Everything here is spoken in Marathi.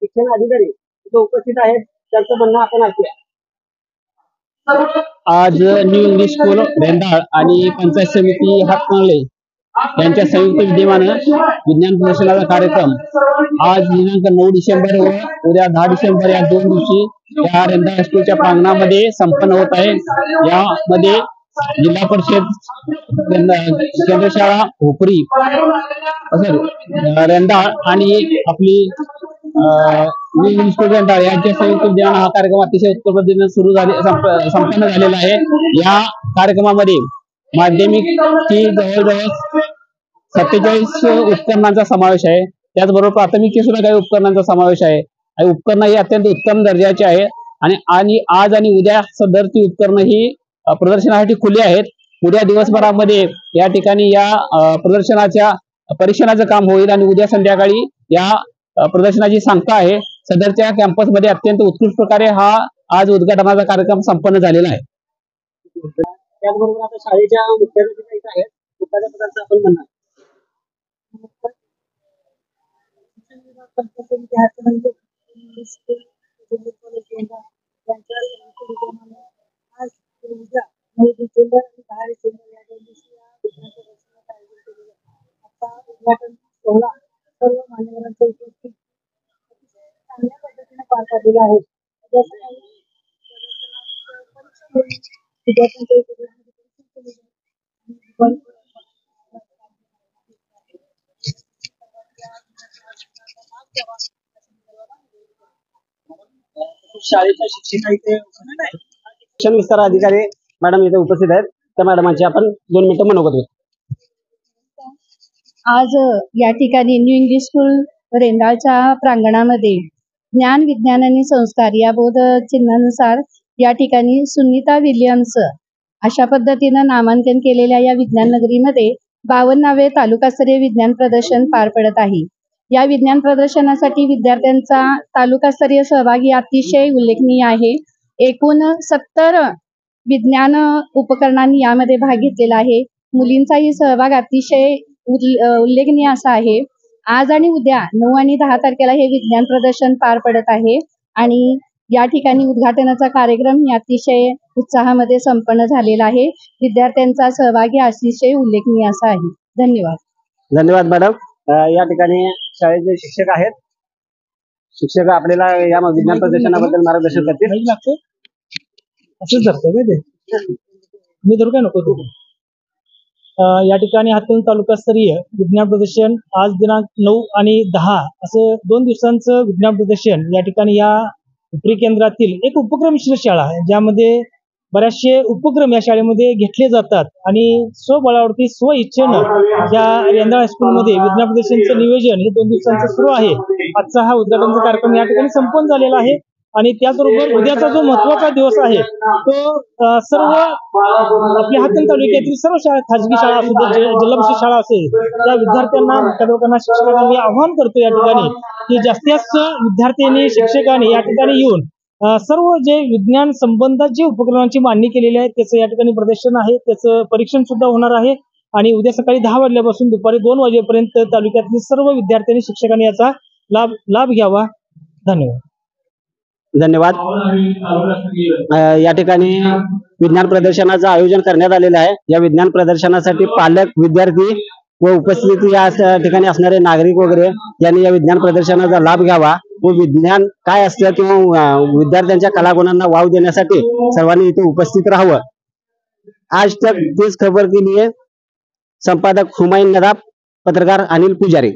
शिक्षण अधिकारी उपस्थित आहेत, त्यांचं म्हणणं आपण ऐकूया। आज न्यू इंग्लिश स्कूल रेंदाळ आणि पंचायत समिती हातकणंगले यांच्या संयुक्त विद्यमानं विज्ञान प्रदर्शनाचा कार्यक्रम आज दिनांक 9 डिसेंबर व उद्या 10 डिसेंबर या 2 दिवशी या रेंदाळ स्कूलच्या प्रांगणामध्ये संपन्न होत आहे। यामध्ये जिल्हा परिषद केंद्र शाळा हुपरी रेंदाळ आणि आपली न्यू इंग्लिश स्कूल रेंदाळ यांच्या संयुक्त विद्यमानं हा कार्यक्रम अतिशय उत्तम पद्धतीने संपन्न झालेला आहे। या कार्यक्रमामध्ये माध्यमिकची जवळजवळ 47 उपकरणांचा समावेश आहे। त्याचबरोबर प्राथमिकची सुद्धा काही उपकरणांचा समावेश आहे। उपकरण ही अत्यंत उत्तम दर्जाची आहे आणि आज आणि उद्या सदरची उपकरण ही प्रदर्शनासाठी खुली आहेत। उद्या दिवसभरामध्ये या ठिकाणी या प्रदर्शनाच्या परीक्षणाचं काम होईल आणि उद्या संध्याकाळी या प्रदर्शनाची सांगता आहे। सदरच्या कॅम्पस मध्ये अत्यंत उत्कृष्ट प्रकारे हा आज उद्घाटनाचा कार्यक्रम संपन्न झालेला आहे। त्याचबरोबर आता शाळेच्या मुख्याध्यापक आहेत, मुख्याध्यापकांचं आपण म्हणणार सर्व मान्यवरांच्या उपस्थित चांगल्या पद्धतीने पार पाडलेला आहे। शाळेच्या शिक्षिका इथे शिक्षण विस्तार अधिकारी मॅडम इथे उपस्थित आहेत। त्या मॅडमांची आपण 2 मिनिटं मनोगत घेऊ। आज या ठिकाणी न्यू इंग्लिश स्कूल रेंदाळच्या प्रांगणामध्ये ज्ञान विज्ञान आणि संस्कार या बोध चिन्हानुसार या ठिकाणी सुनीता विलियम्स अशा पद्धतीनं नामांकन केलेल्या या विज्ञान नगरीमध्ये 52वे तालुकास्तरीय विज्ञान प्रदर्शन पार पडत आहे। या विज्ञान प्रदर्शनासाठी विद्यार्थ्यांचा तालुकास्तरीय सहभागी अतिशय उल्लेखनीय आहे। एकूण 70 विज्ञान उपकरणांनी यामध्ये भाग घेतलेला आहे। मुलींचाही सहभाग अतिशय उल्लेखनीय असा आहे। आज आणि उद्या 9 आणि 10 तारखेला हे विज्ञान प्रदर्शन पार पडत आहे आणि या ठिकाणी उद्घाटनाचा कार्यक्रम ही अतिशय उत्साहामध्ये संपन्न झालेला आहे। विद्यार्थ्यांचा सहभागी अतिशय उल्लेखनीय असा आहे। धन्यवाद। धन्यवाद मॅडम। या ठिकाणी शाळेचे शिक्षक आहेत, शिक्षक आपल्याला या विज्ञान प्रदर्शनाबद्दल मार्गदर्शन करतील। असंच धरतो मी धरू काय नको तू। या ठिकाणी हातकणंगले तालुकास्तरीय विज्ञान प्रदर्शन आज दिनांक 9 आणि 10 असं 2 दिवसांचं विज्ञान प्रदर्शन या ठिकाणी या उपरी केंद्रातील एक उपक्रम मिश्र शाळा आहे, ज्यामध्ये बरेचसे उपक्रम या शाळेमध्ये घेतले जातात आणि स्वबळावरती स्व इच्छेनं या रेंदाळ स्कूलमध्ये विज्ञान प्रदर्शनचं नियोजन हे 2 दिवसांचं सुरू आहे। आजचा हा उद्घाटनाचा कार्यक्रम या ठिकाणी संपन्न झालेला आहे आणि त्याचबरोबर उद्याचा जो महत्त्वाचा दिवस आहे तो सर्व आपल्या हातकणंगले तालुक्यातील सर्व शाळा, खाजगी शाळा असू दे, जिल्हा परिषद शाळा असेल, त्या विद्यार्थ्यांना, मुख्याध्यापकांना, शिक्षकांना आवाहन करतो या ठिकाणी की जास्तीत जास्त विद्यार्थ्यांनी, शिक्षकांनी या ठिकाणी येऊन सर्व जे विज्ञान संबंधात जे उपकरणांची मांडणी केलेली आहे त्याचं या ठिकाणी प्रदर्शन आहे, त्याचं परीक्षण सुद्धा होणार आहे आणि उद्या सकाळी 10 वाजल्यापासून दुपारी 2 वाजेपर्यंत तालुक्यातील सर्व विद्यार्थ्यांनी, शिक्षकांनी याचा लाभ घ्यावा। धन्यवाद। धन्यवाद। या ठिकाणी विज्ञान प्रदर्शनाचं आयोजन करण्यात आलेलं आहे। या विज्ञान प्रदर्शनासाठी पालक, विद्यार्थी व उपस्थित या ठिकाणी असणारे नागरिक वगैरे यांनी या विज्ञान प्रदर्शनाचा लाभ घ्यावा व विज्ञान काय असतं किंवा विद्यार्थ्यांच्या कलागुणांना वाव देण्यासाठी सर्वांनी इथे उपस्थित राहावं। आज तक तीच खबर के लिए संपादक हुमायून नदाब, पत्रकार अनिल पुजारी।